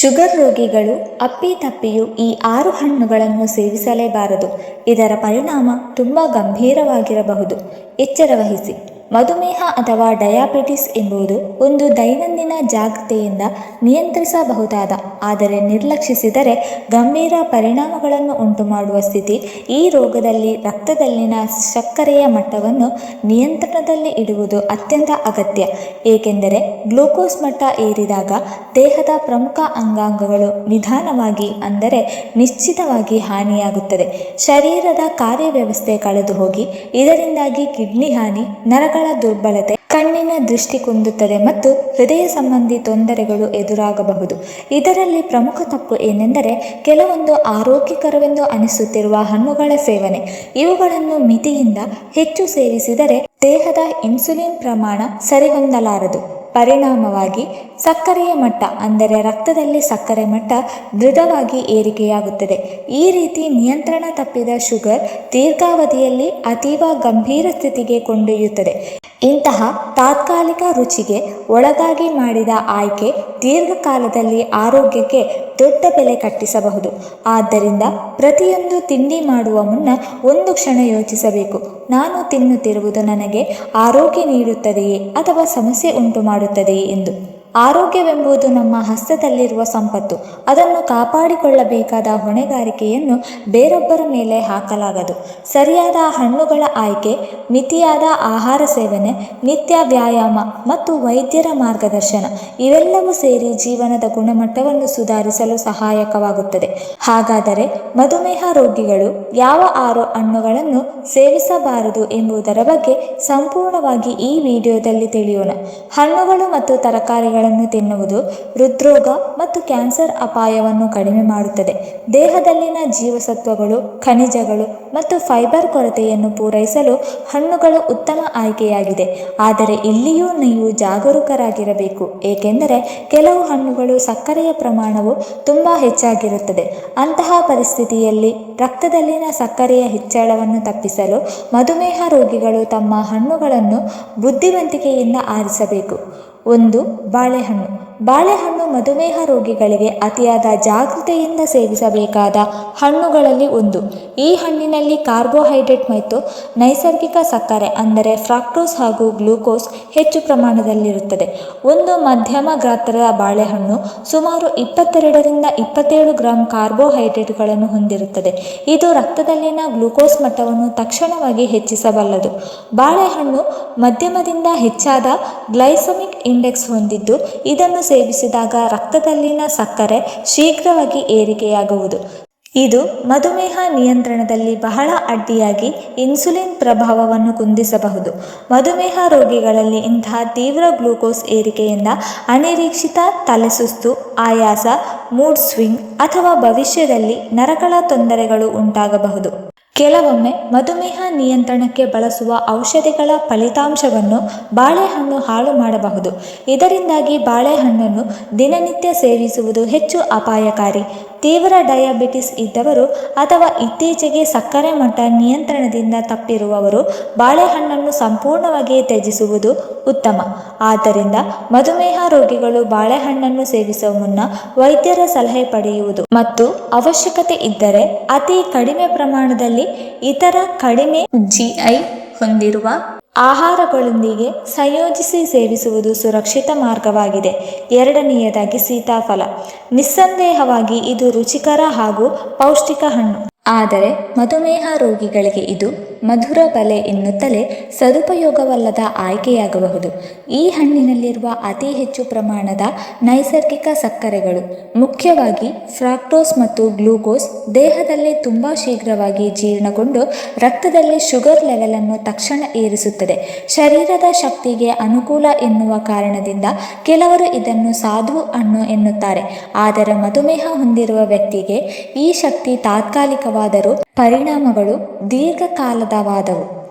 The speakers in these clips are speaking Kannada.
ಶುಗರ್ ರೋಗಿಗಳು ಅಪ್ಪಿತಪ್ಪಿಯೂ ಈ 6 ಹಣ್ಣುಗಳನ್ನು ಸೇವಿಸಲೇಬಾರದು. ಇದರ ಪರಿಣಾಮ ತುಂಬ ಗಂಭೀರವಾಗಿರಬಹುದು. ಎಚ್ಚರವಹಿಸಿ. ಮಧುಮೇಹ ಅಥವಾ ಡಯಾಬಿಟಿಸ್ ಎಂಬುದು ಒಂದು ದೈನಂದಿನ ಜಾಗೃತೆಯಿಂದ ನಿಯಂತ್ರಿಸಬಹುದಾದ, ಆದರೆ ನಿರ್ಲಕ್ಷಿಸಿದರೆ ಗಂಭೀರ ಪರಿಣಾಮಗಳನ್ನು ಉಂಟುಮಾಡುವ ಸ್ಥಿತಿ. ಈ ರೋಗದಲ್ಲಿ ರಕ್ತದಲ್ಲಿನ ಸಕ್ಕರೆಯ ಮಟ್ಟವನ್ನು ನಿಯಂತ್ರಣದಲ್ಲಿ ಇಡುವುದು ಅತ್ಯಂತ ಅಗತ್ಯ, ಏಕೆಂದರೆ ಗ್ಲೂಕೋಸ್ ಮಟ್ಟ ಏರಿದಾಗ ದೇಹದ ಪ್ರಮುಖ ಅಂಗಾಂಗಗಳು ನಿಧಾನವಾಗಿ, ಅಂದರೆ ನಿಶ್ಚಿತವಾಗಿ ಹಾನಿಯಾಗುತ್ತದೆ. ಶರೀರದ ಕಾರ್ಯವ್ಯವಸ್ಥೆ ಕಳೆದು ಹೋಗಿ ಇದರಿಂದಾಗಿ ಕಿಡ್ನಿ ಹಾನಿ, ನರಗಳ ದುರ್ಬಲತೆ, ಕಣ್ಣಿನ ದೃಷ್ಟಿ ಕುಂದುತ್ತದೆ ಮತ್ತು ಹೃದಯ ಸಂಬಂಧಿ ತೊಂದರೆಗಳು ಎದುರಾಗಬಹುದು. ಇದರಲ್ಲಿ ಪ್ರಮುಖ ತಪ್ಪು ಏನೆಂದರೆ ಕೆಲವೊಂದು ಆರೋಗ್ಯಕರವೆಂದು ಅನಿಸುತ್ತಿರುವ ಹಣ್ಣುಗಳ ಸೇವನೆ. ಇವುಗಳನ್ನು ಮಿತಿಯಿಂದ ಹೆಚ್ಚು ಸೇವಿಸಿದರೆ ದೇಹದ ಇನ್ಸುಲಿನ್ ಪ್ರಮಾಣ ಸರಿಹೊಂದಲಾರದು. ಪರಿಣಾಮವಾಗಿ ಸಕ್ಕರೆಯ ಮಟ್ಟ, ಅಂದರೆ ರಕ್ತದಲ್ಲಿ ಸಕ್ಕರೆ ಮಟ್ಟ ದೃಢವಾಗಿ ಏರಿಕೆಯಾಗುತ್ತದೆ. ಈ ರೀತಿ ನಿಯಂತ್ರಣ ತಪ್ಪಿದ ಶುಗರ್ ದೀರ್ಘಾವಧಿಯಲ್ಲಿ ಅತೀವ ಗಂಭೀರ ಸ್ಥಿತಿಗೆ ಕೊಂಡೊಯ್ಯುತ್ತದೆ. ಇಂತಹ ತಾತ್ಕಾಲಿಕ ರುಚಿಗೆ ಒಳಗಾಗಿ ಮಾಡಿದ ಆಯ್ಕೆ ದೀರ್ಘಕಾಲದಲ್ಲಿ ಆರೋಗ್ಯಕ್ಕೆ ದೊಡ್ಡ ಬೆಲೆ ಕಟ್ಟಿಸಬಹುದು. ಆದ್ದರಿಂದ ಪ್ರತಿಯೊಂದು ತಿಂಡಿ ಮಾಡುವ ಮುನ್ನ ಒಂದು ಕ್ಷಣ ಯೋಚಿಸಬೇಕು, ನಾನು ತಿನ್ನುತ್ತಿರುವುದು ನನಗೆ ಆರೋಗ್ಯ ನೀಡುತ್ತದೆಯೇ ಅಥವಾ ಸಮಸ್ಯೆ ಉಂಟು ಮಾಡುತ್ತದೆಯೇ ಎಂದು. ಆರೋಗ್ಯವೆಂಬುದು ನಮ್ಮ ಹಸ್ತದಲ್ಲಿರುವ ಸಂಪತ್ತು. ಅದನ್ನು ಕಾಪಾಡಿಕೊಳ್ಳಬೇಕಾದ ಹೊಣೆಗಾರಿಕೆಯನ್ನು ಬೇರೊಬ್ಬರ ಮೇಲೆ ಹಾಕಲಾಗದು. ಸರಿಯಾದ ಹಣ್ಣುಗಳ ಆಯ್ಕೆ, ಮಿತಿಯಾದ ಆಹಾರ ಸೇವನೆ, ನಿತ್ಯ ವ್ಯಾಯಾಮ ಮತ್ತು ವೈದ್ಯರ ಮಾರ್ಗದರ್ಶನ ಇವೆಲ್ಲವೂ ಸೇರಿ ಜೀವನದ ಗುಣಮಟ್ಟವನ್ನು ಸುಧಾರಿಸಲು ಸಹಾಯಕವಾಗುತ್ತದೆ. ಹಾಗಾದರೆ ಮಧುಮೇಹ ರೋಗಿಗಳು ಯಾವ 6 ಹಣ್ಣುಗಳನ್ನು ಸೇವಿಸಬಾರದು ಎಂಬುದರ ಬಗ್ಗೆ ಸಂಪೂರ್ಣವಾಗಿ ಈ ವಿಡಿಯೋದಲ್ಲಿ ತಿಳಿಯೋಣ. ಹಣ್ಣುಗಳು ಮತ್ತು ತರಕಾರಿಗಳನ್ನು ತಿನ್ನುವುದು ಹೃದ್ರೋಗ ಮತ್ತು ಕ್ಯಾನ್ಸರ್ ಅಪಾಯವನ್ನು ಕಡಿಮೆ ಮಾಡುತ್ತದೆ. ದೇಹದಲ್ಲಿನ ಜೀವಸತ್ವಗಳು, ಖನಿಜಗಳು ಮತ್ತು ಫೈಬರ್ ಕೊರತೆಯನ್ನು ಪೂರೈಸಲು ಹಣ್ಣುಗಳು ಉತ್ತಮ ಆಯ್ಕೆಯಾಗಿದೆ. ಆದರೆ ಇಲ್ಲಿಯೂ ನೀವು ಜಾಗರೂಕರಾಗಿರಬೇಕು, ಏಕೆಂದರೆ ಕೆಲವು ಹಣ್ಣುಗಳು ಸಕ್ಕರೆಯ ಪ್ರಮಾಣವು ತುಂಬ ಹೆಚ್ಚಾಗಿರುತ್ತದೆ. ಅಂತಹ ಪರಿಸ್ಥಿತಿಯಲ್ಲಿ ರಕ್ತದಲ್ಲಿನ ಸಕ್ಕರೆಯ ಹೆಚ್ಚಳವನ್ನು ತಪ್ಪಿಸಲು ಮಧುಮೇಹ ರೋಗಿಗಳು ತಮ್ಮ ಹಣ್ಣುಗಳನ್ನು ಬುದ್ಧಿವಂತಿಕೆಯಿಂದ ಆರಿಸಬೇಕು. 1. ಬಾಳೆಹಣ್ಣು. ಬಾಳೆಹಣ್ಣು ಮಧುಮೇಹ ರೋಗಿಗಳಿಗೆ ಅತಿಯಾದ ಜಾಗೃತೆಯಿಂದ ಸೇವಿಸಬೇಕಾದ ಹಣ್ಣುಗಳಲ್ಲಿ ಒಂದು. ಈ ಹಣ್ಣಿನಲ್ಲಿ ಕಾರ್ಬೋಹೈಡ್ರೇಟ್ ಮತ್ತು ನೈಸರ್ಗಿಕ ಸಕ್ಕರೆ, ಅಂದರೆ ಫ್ರಕ್ಟೋಸ್ ಹಾಗೂ ಗ್ಲೂಕೋಸ್ ಹೆಚ್ಚು ಪ್ರಮಾಣದಲ್ಲಿರುತ್ತದೆ. ಒಂದು ಮಧ್ಯಮ ಗಾತ್ರದ ಬಾಳೆಹಣ್ಣು ಸುಮಾರು 22 ರಿಂದ 27 ಗ್ರಾಂ ಕಾರ್ಬೋಹೈಡ್ರೇಟ್ಗಳನ್ನು ಹೊಂದಿರುತ್ತದೆ. ಇದು ರಕ್ತದಲ್ಲಿನ ಗ್ಲೂಕೋಸ್ ಮಟ್ಟವನ್ನು ತಕ್ಷಣವಾಗಿ ಹೆಚ್ಚಿಸಬಲ್ಲದು. ಬಾಳೆಹಣ್ಣು ಮಧ್ಯಮದಿಂದ ಹೆಚ್ಚಾದ ಗ್ಲೈಸೆಮಿಕ್ ಇಂಡೆಕ್ಸ್ ಹೊಂದಿದ್ದು, ಇದನ್ನು ಸೇವಿಸಿದಾಗ ರಕ್ತದಲ್ಲಿನ ಸಕ್ಕರೆ ಶೀಘ್ರವಾಗಿ ಏರಿಕೆಯಾಗುವುದು. ಇದು ಮಧುಮೇಹ ನಿಯಂತ್ರಣದಲ್ಲಿ ಬಹಳ ಅಡ್ಡಿಯಾಗಿ ಇನ್ಸುಲಿನ್ ಪ್ರಭಾವವನ್ನು ಕುಂದಿಸಬಹುದು. ಮಧುಮೇಹ ರೋಗಿಗಳಲ್ಲಿ ಇಂತಹ ತೀವ್ರ ಗ್ಲೂಕೋಸ್ ಏರಿಕೆಯಿಂದ ಅನಿರೀಕ್ಷಿತ ತಲೆಸುತ್ತು, ಆಯಾಸ, ಮೂಡ್ ಸ್ವಿಂಗ್ ಅಥವಾ ಭವಿಷ್ಯದಲ್ಲಿ ನರಗಳ ತೊಂದರೆಗಳು ಉಂಟಾಗಬಹುದು. ಕೆಲವೊಮ್ಮೆ ಮಧುಮೇಹ ನಿಯಂತ್ರಣಕ್ಕೆ ಬಳಸುವ ಔಷಧಿಗಳ ಫಲಿತಾಂಶವನ್ನು ಬಾಳೆಹಣ್ಣು ಹಾಳು ಮಾಡಬಹುದು. ಇದರಿಂದಾಗಿ ಬಾಳೆಹಣ್ಣನ್ನು ದಿನನಿತ್ಯ ಸೇವಿಸುವುದು ಹೆಚ್ಚು ಅಪಾಯಕಾರಿ. ತೀವ್ರ ಡಯಾಬಿಟಿಸ್ ಇದ್ದವರು ಅಥವಾ ಇತ್ತೀಚೆಗೆ ಸಕ್ಕರೆ ಮಟ್ಟ ನಿಯಂತ್ರಣದಿಂದ ತಪ್ಪಿರುವವರು ಬಾಳೆಹಣ್ಣನ್ನು ಸಂಪೂರ್ಣವಾಗಿ ತ್ಯಜಿಸುವುದು ಉತ್ತಮ. ಆದ್ದರಿಂದ ಮಧುಮೇಹ ರೋಗಿಗಳು ಬಾಳೆಹಣ್ಣನ್ನು ಸೇವಿಸುವ ಮುನ್ನ ವೈದ್ಯರ ಸಲಹೆ ಪಡೆಯುವುದು ಮತ್ತು ಅವಶ್ಯಕತೆ ಇದ್ದರೆ ಅತಿ ಕಡಿಮೆ ಪ್ರಮಾಣದಲ್ಲಿ ಇತರ ಕಡಿಮೆ GI ಹೊಂದಿರುವ ಆಹಾರಗಳೊಂದಿಗೆ ಸಂಯೋಜಿಸಿ ಸೇವಿಸುವುದು ಸುರಕ್ಷಿತ ಮಾರ್ಗವಾಗಿದೆ. 2ನೇದಾಗಿ ಸೀತಾಫಲ. ನಿಸ್ಸಂದೇಹವಾಗಿ ಇದು ರುಚಿಕರ ಹಾಗೂ ಪೌಷ್ಟಿಕ ಹಣ್ಣು. ಆದರೆ ಮಧುಮೇಹ ರೋಗಿಗಳಿಗೆ ಇದು ಮಧುರ ಬಲೆ ಎನ್ನುತ್ತಲೇ ಸದುಪಯೋಗವಲ್ಲದ ಆಯ್ಕೆಯಾಗಬಹುದು. ಈ ಹಣ್ಣಿನಲ್ಲಿರುವ ಅತಿ ಹೆಚ್ಚು ಪ್ರಮಾಣದ ನೈಸರ್ಗಿಕ ಸಕ್ಕರೆಗಳು, ಮುಖ್ಯವಾಗಿ ಫ್ರಕ್ಟೋಸ್ ಮತ್ತು ಗ್ಲೂಕೋಸ್, ದೇಹದಲ್ಲಿ ತುಂಬ ಶೀಘ್ರವಾಗಿ ಜೀರ್ಣಗೊಂಡು ರಕ್ತದಲ್ಲಿ ಶುಗರ್ ಲೆವೆಲನ್ನು ತಕ್ಷಣ ಏರಿಸುತ್ತದೆ. ಶರೀರದ ಶಕ್ತಿಗೆ ಅನುಕೂಲ ಎನ್ನುವ ಕಾರಣದಿಂದ ಕೆಲವರು ಇದನ್ನು ಸಾಧು ಹಣ್ಣು ಎನ್ನುತ್ತಾರೆ. ಆದರೆ ಮಧುಮೇಹ ಹೊಂದಿರುವ ವ್ಯಕ್ತಿಗೆ ಈ ಶಕ್ತಿ ತಾತ್ಕಾಲಿಕವಾದರೂ ಪರಿಣಾಮಗಳು ದೀರ್ಘಕಾಲದವಾದವು.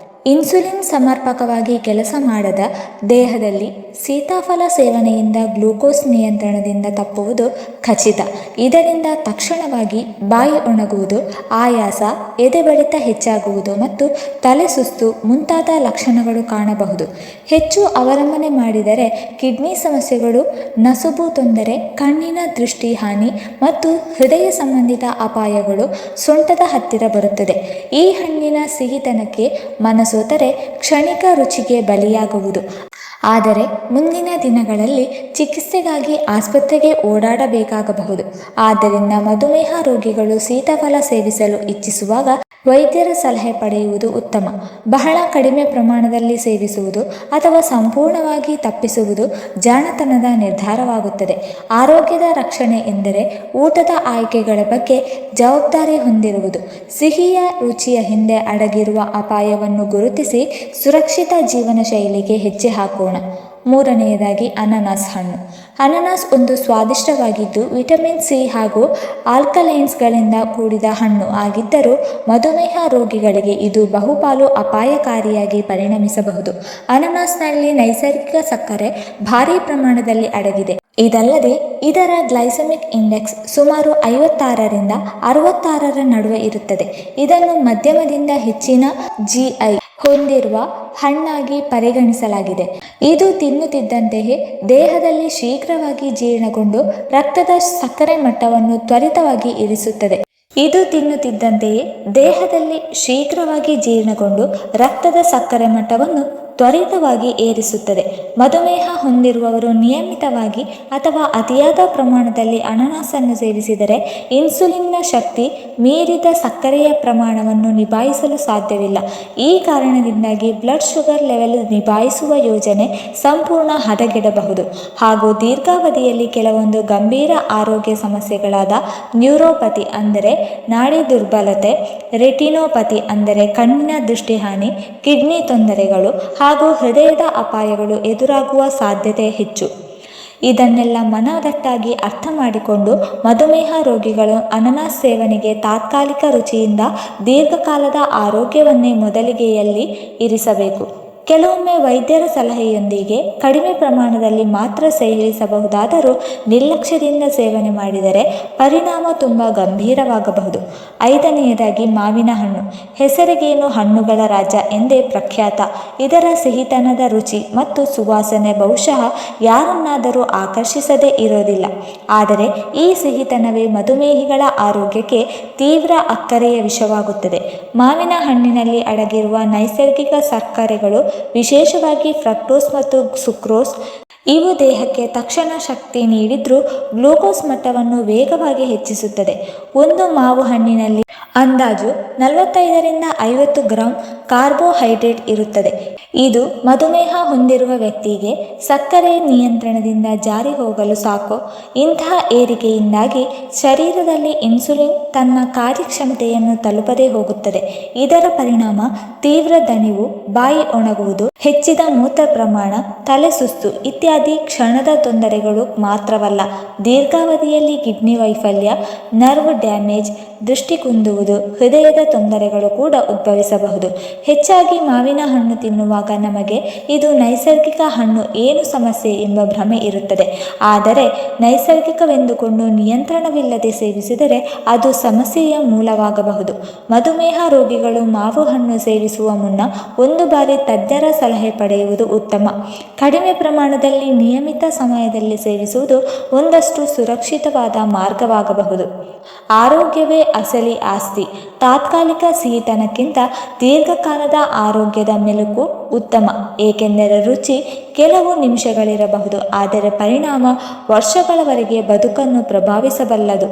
ಇನ್ಸುಲಿನ್ ಸಮರ್ಪಕವಾಗಿ ಕೆಲಸ ಮಾಡದ ದೇಹದಲ್ಲಿ ಸೀತಾಫಲ ಸೇವನೆಯಿಂದ ಗ್ಲೂಕೋಸ್ ನಿಯಂತ್ರಣದಿಂದ ತಪ್ಪುವುದು ಖಚಿತ. ಇದರಿಂದ ತಕ್ಷಣವಾಗಿ ಬಾಯಿ ಒಣಗುವುದು, ಆಯಾಸ, ಎದೆಬಡಿತ ಹೆಚ್ಚಾಗುವುದು ಮತ್ತು ತಲೆ ಸುಸ್ತು ಮುಂತಾದ ಲಕ್ಷಣಗಳು ಕಾಣಬಹುದು. ಹೆಚ್ಚು ಅವಲಂಬನೆ ಮಾಡಿದರೆ ಕಿಡ್ನಿ ಸಮಸ್ಯೆಗಳು, ನಸುಬು ತೊಂದರೆ, ಕಣ್ಣಿನ ದೃಷ್ಟಿ ಹಾನಿ ಮತ್ತು ಹೃದಯ ಸಂಬಂಧಿತ ಅಪಾಯಗಳು ಸೊಂಟದ ಹತ್ತಿರ ಬರುತ್ತದೆ. ಈ ಹಣ್ಣಿನ ಸಿಹಿತನಕ್ಕೆ ಮನಸೋತರೆ ಕ್ಷಣಿಕ ರುಚಿಗೆ ಬಲಿಯಾಗುವುದು. ಆದರೆ ಮುಂದಿನ ದಿನಗಳಲ್ಲಿ ಚಿಕಿತ್ಸೆಗಾಗಿ ಆಸ್ಪತ್ರೆಗೆ ಓಡಾಡಬೇಕಾಗಬಹುದು. ಆದ್ದರಿಂದ ಮಧುಮೇಹ ರೋಗಿಗಳು ಸೀತಾಫಲ ಸೇವಿಸಲು ಇಚ್ಛಿಸುವಾಗ ವೈದ್ಯರ ಸಲಹೆ ಪಡೆಯುವುದು ಉತ್ತಮ. ಬಹಳ ಕಡಿಮೆ ಪ್ರಮಾಣದಲ್ಲಿ ಸೇವಿಸುವುದು ಅಥವಾ ಸಂಪೂರ್ಣವಾಗಿ ತಪ್ಪಿಸುವುದು ಜಾಣತನದ ನಿರ್ಧಾರವಾಗುತ್ತದೆ. ಆರೋಗ್ಯದ ರಕ್ಷಣೆ ಎಂದರೆ ಊಟದ ಆಯ್ಕೆಗಳ ಬಗ್ಗೆ ಜವಾಬ್ದಾರಿ ಹೊಂದಿರುವುದು. ಸಿಹಿಯ ರುಚಿಯ ಹಿಂದೆ ಅಡಗಿರುವ ಅಪಾಯವನ್ನು ಗುರುತಿಸಿ ಸುರಕ್ಷಿತ ಜೀವನ ಶೈಲಿಗೆ ಹೆಜ್ಜೆ ಹಾಕೋಣ. ಮೂರನೆಯದಾಗಿ ಅನಾನಸ್ ಹಣ್ಣು. ಅನಾನಸ್ ಒಂದು ಸ್ವಾದಿಷ್ಟವಾಗಿದ್ದು ವಿಟಮಿನ್ ಸಿ ಹಾಗೂ ಆಲ್ಕಲೈನ್ಸ್ಗಳಿಂದ ಕೂಡಿದ ಹಣ್ಣು ಆಗಿದ್ದರೂ ಮಧುಮೇಹ ರೋಗಿಗಳಿಗೆ ಇದು ಬಹುಪಾಲು ಅಪಾಯಕಾರಿಯಾಗಿ ಪರಿಣಮಿಸಬಹುದು. ಅನಾನಸ್ನಲ್ಲಿ ನೈಸರ್ಗಿಕ ಸಕ್ಕರೆ ಭಾರೀ ಪ್ರಮಾಣದಲ್ಲಿ ಅಡಗಿದೆ. ಇದಲ್ಲದೆ ಇದರ ಗ್ಲೈಸೆಮಿಕ್ ಇಂಡೆಕ್ಸ್ ಸುಮಾರು 56ರಿಂದ 66ರ ನಡುವೆ ಇರುತ್ತದೆ. ಇದನ್ನು ಮಧ್ಯಮದಿಂದ ಹೆಚ್ಚಿನ GI ಹೊಂದಿರುವ ಹಣ್ಣಾಗಿ ಪರಿಗಣಿಸಲಾಗಿದೆ. ಇದು ತಿನ್ನುತ್ತಿದ್ದಂತೆಯೇ ದೇಹದಲ್ಲಿ ಶೀಘ್ರವಾಗಿ ಜೀರ್ಣಗೊಂಡು ರಕ್ತದ ಸಕ್ಕರೆ ಮಟ್ಟವನ್ನು ತ್ವರಿತವಾಗಿ ಇಳಿಸುತ್ತದೆ. ಇದು ತಿನ್ನುತ್ತಿದ್ದಂತೆಯೇ ದೇಹದಲ್ಲಿ ಶೀಘ್ರವಾಗಿ ಜೀರ್ಣಗೊಂಡು ರಕ್ತದ ಸಕ್ಕರೆ ಮಟ್ಟವನ್ನು ತ್ವರಿತವಾಗಿ ಏರಿಸುತ್ತದೆ. ಮಧುಮೇಹ ಹೊಂದಿರುವವರು ನಿಯಮಿತವಾಗಿ ಅಥವಾ ಅತಿಯಾದ ಪ್ರಮಾಣದಲ್ಲಿ ಅನಾನಸನ್ನು ಸೇವಿಸಿದರೆ ಇನ್ಸುಲಿನ್ನ ಶಕ್ತಿ ಮೀರಿದ ಸಕ್ಕರೆಯ ಪ್ರಮಾಣವನ್ನು ನಿಭಾಯಿಸಲು ಸಾಧ್ಯವಿಲ್ಲ. ಈ ಕಾರಣದಿಂದಾಗಿ ಬ್ಲಡ್ ಶುಗರ್ ಲೆವೆಲ್ ನಿಭಾಯಿಸುವ ಯೋಜನೆ ಸಂಪೂರ್ಣ ಹದಗೆಡಬಹುದು ಹಾಗೂ ದೀರ್ಘಾವಧಿಯಲ್ಲಿ ಕೆಲವೊಂದು ಗಂಭೀರ ಆರೋಗ್ಯ ಸಮಸ್ಯೆಗಳಾದ ನ್ಯೂರೋಪತಿ ಅಂದರೆ ನಾಡಿ ದುರ್ಬಲತೆ, ರೆಟಿನೋಪತಿ ಅಂದರೆ ಕಣ್ಣಿನ ದೃಷ್ಟಿಹಾನಿ, ಕಿಡ್ನಿ ತೊಂದರೆಗಳು ಹಾಗೂ ಹೃದಯದ ಅಪಾಯಗಳು ಎದುರಾಗುವ ಸಾಧ್ಯತೆ ಹೆಚ್ಚು. ಇದನ್ನೆಲ್ಲ ಮನದಟ್ಟಾಗಿ ಅರ್ಥ ಮಾಡಿಕೊಂಡು ಮಧುಮೇಹ ರೋಗಿಗಳು ಅನಾನಸ್ ಸೇವನೆಗೆ ತಾತ್ಕಾಲಿಕ ರುಚಿಯಿಂದ ದೀರ್ಘಕಾಲದ ಆರೋಗ್ಯವನ್ನೇ ಮೊದಲಿಗೆಯಲ್ಲಿ ಇರಿಸಬೇಕು. ಕೆಲವೊಮ್ಮೆ ವೈದ್ಯರ ಸಲಹೆಯೊಂದಿಗೆ ಕಡಿಮೆ ಪ್ರಮಾಣದಲ್ಲಿ ಮಾತ್ರ ಸೇವಿಸಬಹುದಾದರೂ ನಿರ್ಲಕ್ಷ್ಯದಿಂದ ಸೇವನೆ ಮಾಡಿದರೆ ಪರಿಣಾಮ ತುಂಬ ಗಂಭೀರವಾಗಬಹುದು. ಐದನೆಯದಾಗಿ ಮಾವಿನ ಹಣ್ಣು. ಹೆಸರಿಗೇನು ಹಣ್ಣುಗಳ ರಾಜ ಎಂದೇ ಪ್ರಖ್ಯಾತ. ಇದರ ಸಿಹಿತನದ ರುಚಿ ಮತ್ತು ಸುವಾಸನೆ ಬಹುಶಃ ಯಾರನ್ನಾದರೂ ಆಕರ್ಷಿಸದೇ ಇರೋದಿಲ್ಲ. ಆದರೆ ಈ ಸಿಹಿತನವೇ ಮಧುಮೇಹಿಗಳ ಆರೋಗ್ಯಕ್ಕೆ ತೀವ್ರ ಅಕ್ಕರೆಯ ವಿಷವಾಗುತ್ತದೆ. ಮಾವಿನ ಹಣ್ಣಿನಲ್ಲಿ ಅಡಗಿರುವ ನೈಸರ್ಗಿಕ ಸಕ್ಕರೆಗಳು, ವಿಶೇಷವಾಗಿ ಫ್ರಕ್ಟೋಸ್ ಮತ್ತು ಸುಕ್ರೋಸ್, ಇವು ದೇಹಕ್ಕೆ ತಕ್ಷಣ ಶಕ್ತಿ ನೀಡಿದ್ರೂ ಗ್ಲೂಕೋಸ್ ಮಟ್ಟವನ್ನು ವೇಗವಾಗಿ ಹೆಚ್ಚಿಸುತ್ತದೆ. ಒಂದು ಮಾವು ಹಣ್ಣಿನಲ್ಲಿ ಅಂದಾಜು 45ರಿಂದ 50 ಗ್ರಾಂ ಕಾರ್ಬೋಹೈಡ್ರೇಟ್ ಇರುತ್ತದೆ. ಇದು ಮಧುಮೇಹ ಹೊಂದಿರುವ ವ್ಯಕ್ತಿಗೆ ಸಕ್ಕರೆ ನಿಯಂತ್ರಣದಿಂದ ಜಾರಿ ಹೋಗಲು ಸಾಕು. ಇಂತಹ ಏರಿಕೆಯಿಂದಾಗಿ ಶರೀರದಲ್ಲಿ ಇನ್ಸುಲಿನ್ ತನ್ನ ಕಾರ್ಯಕ್ಷಮತೆಯನ್ನು ತಲುಪದೇ ಹೋಗುತ್ತದೆ. ಇದರ ಪರಿಣಾಮ ತೀವ್ರ ದಣಿವು, ಬಾಯಿ ಒಣಗುವುದು, ಹೆಚ್ಚಿದ ಮೂತ್ರ ಪ್ರಮಾಣ, ತಲೆ ಸುಸ್ತು ಇತ್ಯಾದಿ ಕ್ಷಣದ ತೊಂದರೆಗಳು ಮಾತ್ರವಲ್ಲ, ದೀರ್ಘಾವಧಿಯಲ್ಲಿ ಕಿಡ್ನಿ ವೈಫಲ್ಯ, ನರ್ವ್ ಡ್ಯಾಮೇಜ್, ದೃಷ್ಟಿ ಕುಂದುವುದು, ಹೃದಯದ ತೊಂದರೆಗಳು ಕೂಡ ಉದ್ಭವಿಸಬಹುದು. ಹೆಚ್ಚಾಗಿ ಮಾವಿನ ಹಣ್ಣು ತಿನ್ನುವಾಗ ನಮಗೆ ಇದು ನೈಸರ್ಗಿಕ ಹಣ್ಣು, ಏನು ಸಮಸ್ಯೆ ಎಂಬ ಭ್ರಮೆ ಇರುತ್ತದೆ. ಆದರೆ ನೈಸರ್ಗಿಕವೆಂದುಕೊಂಡು ನಿಯಂತ್ರಣವಿಲ್ಲದೆ ಸೇವಿಸಿದರೆ ಅದು ಸಮಸ್ಯೆಯ ಮೂಲವಾಗಬಹುದು. ಮಧುಮೇಹ ರೋಗಿಗಳು ಮಾವು ಹಣ್ಣು ಸೇವಿಸುವ ಮುನ್ನ ಒಂದು ಬಾರಿ ತಜ್ಞರ ಸಲಹೆ ಪಡೆಯುವುದು ಉತ್ತಮ. ಕಡಿಮೆ ಪ್ರಮಾಣದಲ್ಲಿ ನಿಯಮಿತ ಸಮಯದಲ್ಲಿ ಸೇವಿಸುವುದು ಒಂದಷ್ಟು ಸುರಕ್ಷಿತವಾದ ಮಾರ್ಗವಾಗಬಹುದು. ಆರೋಗ್ಯವೇ ಅಸಲಿ ಆಸ್ತಿ. ತಾತ್ಕಾಲಿಕ ಸಿಹಿತನಕ್ಕಿಂತ ದೀರ್ಘಕಾಲದ ಆರೋಗ್ಯದ ಮೆಲುಕು ಉತ್ತಮ. ಏಕೆಂದರೆ ರುಚಿ ಕೆಲವು ನಿಮಿಷಗಳಿರಬಹುದು, ಆದರೆ ಪರಿಣಾಮ ವರ್ಷಗಳವರೆಗೆ ಬದುಕನ್ನು ಪ್ರಭಾವಿಸಬಲ್ಲದು.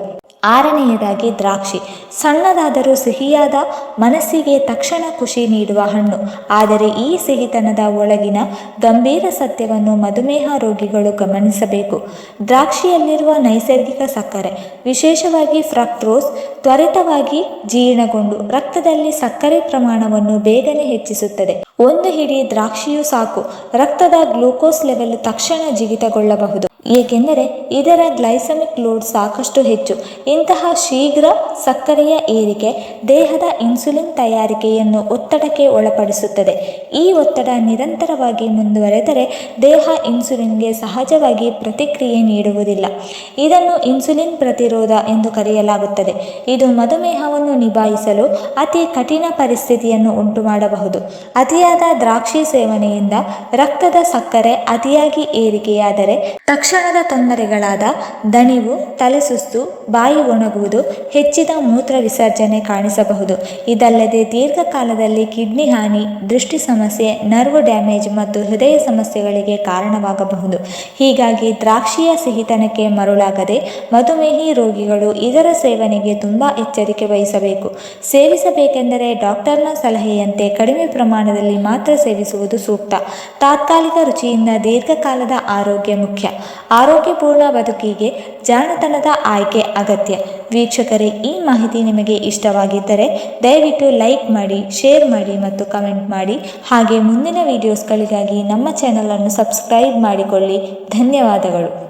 ಆರನೆಯದಾಗಿ ದ್ರಾಕ್ಷಿ. ಸಣ್ಣದಾದರೂ ಸಿಹಿಯಾದ, ಮನಸ್ಸಿಗೆ ತಕ್ಷಣ ಖುಷಿ ನೀಡುವ ಹಣ್ಣು. ಆದರೆ ಈ ಸಿಹಿತನದ ಒಳಗಿನ ಗಂಭೀರ ಸತ್ಯವನ್ನು ಮಧುಮೇಹ ರೋಗಿಗಳು ಗಮನಿಸಬೇಕು. ದ್ರಾಕ್ಷಿಯಲ್ಲಿರುವ ನೈಸರ್ಗಿಕ ಸಕ್ಕರೆ, ವಿಶೇಷವಾಗಿ ಫ್ರಕ್ಟೋಸ್, ತ್ವರಿತವಾಗಿ ಜೀರ್ಣಗೊಂಡು ರಕ್ತದಲ್ಲಿ ಸಕ್ಕರೆ ಪ್ರಮಾಣವನ್ನು ಬೇಗನೆ ಹೆಚ್ಚಿಸುತ್ತದೆ. ಒಂದು ಹಿಡಿ ದ್ರಾಕ್ಷಿಯೂ ಸಾಕು, ರಕ್ತದ ಗ್ಲೂಕೋಸ್ ಲೆವೆಲ್ ತಕ್ಷಣ ಜಿಗಿತಗೊಳ್ಳಬಹುದು. ಏಕೆಂದರೆ ಇದರ ಗ್ಲೈಸಮಿಕ್ ಲೋಡ್ ಸಾಕಷ್ಟು ಹೆಚ್ಚು. ಇಂತಹ ಶೀಘ್ರ ಸಕ್ಕರೆಯ ಏರಿಕೆ ದೇಹದ ಇನ್ಸುಲಿನ್ ತಯಾರಿಕೆಯನ್ನು ಒತ್ತಡಕ್ಕೆ ಒಳಪಡಿಸುತ್ತದೆ. ಈ ಒತ್ತಡ ನಿರಂತರವಾಗಿ ಮುಂದುವರೆದರೆ ದೇಹ ಇನ್ಸುಲಿನ್ಗೆ ಸಹಜವಾಗಿ ಪ್ರತಿಕ್ರಿಯೆ ನೀಡುವುದಿಲ್ಲ. ಇದನ್ನು ಇನ್ಸುಲಿನ್ ಪ್ರತಿರೋಧ ಎಂದು ಕರೆಯಲಾಗುತ್ತದೆ. ಇದು ಮಧುಮೇಹವನ್ನು ನಿಭಾಯಿಸಲು ಅತಿ ಕಠಿಣ ಪರಿಸ್ಥಿತಿಯನ್ನು ಉಂಟುಮಾಡಬಹುದು. ಅತಿಯಾದ ದ್ರಾಕ್ಷಿ ಸೇವನೆಯಿಂದ ರಕ್ತದ ಸಕ್ಕರೆ ಅತಿಯಾಗಿ ಏರಿಕೆಯಾದರೆ ತಕ್ಷಣದ ತೊಂದರೆಗಳಾದ ದಣಿವು, ತಲೆಸುಸ್ತು, ಬಾಯಿ ಒಣಗುವುದು, ಹೆಚ್ಚಿದ ಮೂತ್ರ ವಿಸರ್ಜನೆ ಕಾಣಿಸಬಹುದು. ಇದಲ್ಲದೆ ದೀರ್ಘಕಾಲದಲ್ಲಿ ಕಿಡ್ನಿ ಹಾನಿ, ದೃಷ್ಟಿ ಸಮಸ್ಯೆ, ನರ್ವ್ ಡ್ಯಾಮೇಜ್ ಮತ್ತು ಹೃದಯ ಸಮಸ್ಯೆಗಳಿಗೆ ಕಾರಣವಾಗಬಹುದು. ಹೀಗಾಗಿ ದ್ರಾಕ್ಷಿಯ ಸಿಹಿತನಕ್ಕೆ ಮರುಳಾಗದೆ ಮಧುಮೇಹಿ ರೋಗಿಗಳು ಇದರ ಸೇವನೆಗೆ ತುಂಬ ಎಚ್ಚರಿಕೆ ವಹಿಸಬೇಕು. ಸೇವಿಸಬೇಕೆಂದರೆ ಡಾಕ್ಟರ್ನ ಸಲಹೆಯಂತೆ ಕಡಿಮೆ ಪ್ರಮಾಣದಲ್ಲಿ ಮಾತ್ರ ಸೇವಿಸುವುದು ಸೂಕ್ತ. ತಾತ್ಕಾಲಿಕ ರುಚಿಯಿಂದ ದೀರ್ಘಕಾಲದ ಆರೋಗ್ಯ ಮುಖ್ಯ. ಆರೋಗ್ಯಪೂರ್ಣ ಬದುಕಿಗೆ ಜಾಣತನದ ಆಯ್ಕೆ ಅಗತ್ಯ. ವೀಕ್ಷಕರೇ, ಈ ಮಾಹಿತಿ ನಿಮಗೆ ಇಷ್ಟವಾಗಿದ್ದರೆ ದಯವಿಟ್ಟು ಲೈಕ್ ಮಾಡಿ, ಶೇರ್ ಮಾಡಿ ಮತ್ತು ಕಮೆಂಟ್ ಮಾಡಿ. ಹಾಗೆ ಮುಂದಿನ ವಿಡಿಯೋಸ್ಗಳಿಗಾಗಿ ನಮ್ಮ ಚಾನಲನ್ನು ಸಬ್ಸ್ಕ್ರೈಬ್ ಮಾಡಿಕೊಳ್ಳಿ. ಧನ್ಯವಾದಗಳು.